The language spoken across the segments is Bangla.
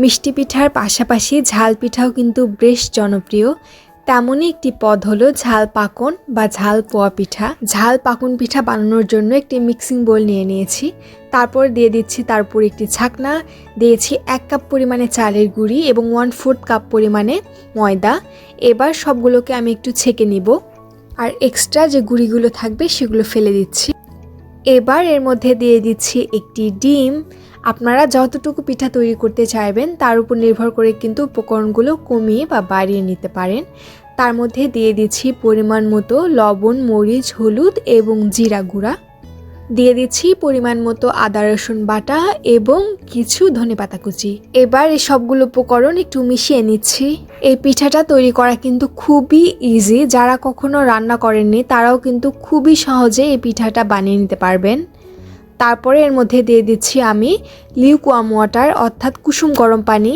মিষ্টি পিঠার পাশাপাশি ঝাল পিঠাও কিন্তু বেশ জনপ্রিয়। তেমনই একটি পদ হলো ঝাল পাকন বা ঝাল পোয়া পিঠা। ঝাল পাকন পিঠা বানানোর জন্য একটি মিক্সিং বোল নিয়ে নিয়েছি। তারপর দিয়ে দিচ্ছি তার উপর একটি ছাকনা, দিয়েছি 1 কাপ পরিমাণে চালের গুঁড়ি এবং 1/4 কাপ পরিমাণে ময়দা। এবার সবগুলোকে আমি একটু ছেঁকে নিব, আর এক্সট্রা যে গুঁড়িগুলো থাকবে সেগুলো ফেলে দিচ্ছি। এবার এর মধ্যে দিয়ে দিচ্ছি একটি ডিম। আপনারা যতটুকু পিঠা তৈরি করতে চাইবেন তার উপর নির্ভর করে কিন্তু উপকরণগুলো কমিয়ে বা বাড়িয়ে নিতে পারেন। তার মধ্যে দিয়ে দিচ্ছি পরিমাণ মতো লবণ, মরিচ, হলুদ এবং জিরা গুঁড়া। দিয়ে দিচ্ছি পরিমাণ মতো আদা রসুন বাটা এবং কিছু ধনেপাতা কুচি। এবার এই সবগুলো উপকরণ একটু মিশিয়ে নিচ্ছি। এই পিঠাটা তৈরি করা কিন্তু খুবই ইজি। যারা কখনো রান্না করেননি তারাও কিন্তু খুবই সহজে এই পিঠাটা বানিয়ে নিতে পারবেন। তারপরে এর মধ্যে দিয়ে দিচ্ছি আমি লিউকওয়ার্ম ওয়াটার, অর্থাৎ কুসুম গরম পানি।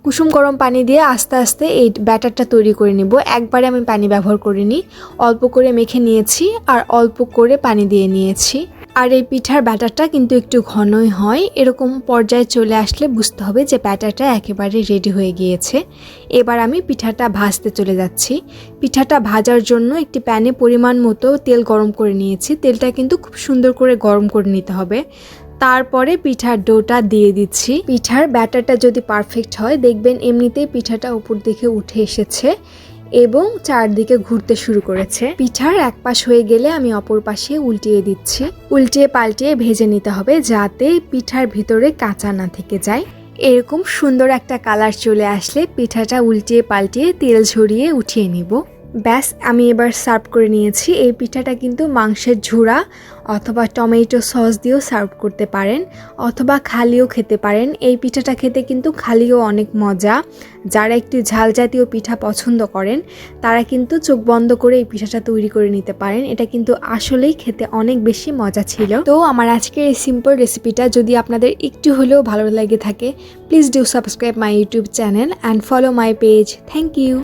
কুসুম গরম পানি দিয়ে আস্তে আস্তে এই ব্যাটারটা তৈরি করে নিব। একবারে আমি পানি ব্যবহার করিনি, অল্প করে মেখে নিয়েছি আর অল্প করে পানি দিয়ে নিয়েছি। আর এই পিঠার ব্যাটারটা কিন্তু একটু ঘনই হয়। এরকম পর্যায়ে চলে আসলে বুঝতে হবে যে ব্যাটারটা একেবারে রেডি হয়ে গিয়েছে। এবার আমি পিঠাটা ভাজতে চলে যাচ্ছি। পিঠাটা ভাজার জন্য একটি প্যানে পরিমাণ মতো তেল গরম করে নিয়েছি। তেলটা কিন্তু খুব সুন্দর করে গরম করে নিতে হবে। তারপরে পিঠার ডোটা দিয়ে দিচ্ছি। পিঠার ব্যাটারটা যদি পারফেক্ট হয় দেখবেন এমনিতেই পিঠাটা উপর দিকে উঠে এসেছে এবং চারদিকে ঘুরতে শুরু করেছে। পিঠার এক পাশ হয়ে গেলে আমি অপর পাশে উল্টিয়ে দিচ্ছি। উল্টিয়ে পাল্টিয়ে ভেজে নিতে হবে যাতে পিঠার ভিতরে কাঁচা না থেকে যায়। এরকম সুন্দর একটা কালার চলে আসলে পিঠাটা উল্টিয়ে পাল্টিয়ে তেল ঝরিয়ে উঠিয়ে নিব। ব্যাস, আমি এবার সার্ভ করে নিয়েছি। এই পিঠাটা কিন্তু মাংসের ঝুড়া অথবা টমেটো সস দিয়েও সার্ভ করতে পারেন, অথবা খালিও খেতে পারেন। এই পিঠাটা খেতে কিন্তু খালিও অনেক মজা। যারা একটু ঝাল জাতীয় পিঠা পছন্দ করেন তারা কিন্তু চোখ বন্ধ করে এই পিঠাটা তৈরি করে নিতে পারেন। এটা কিন্তু আসলেই খেতে অনেক বেশি মজা ছিল। তো আমার আজকের এই সিম্পল রেসিপিটা যদি আপনাদের একটু হলেও ভালো লেগে থাকে, please do subscribe my YouTube channel and follow my page. Thank you.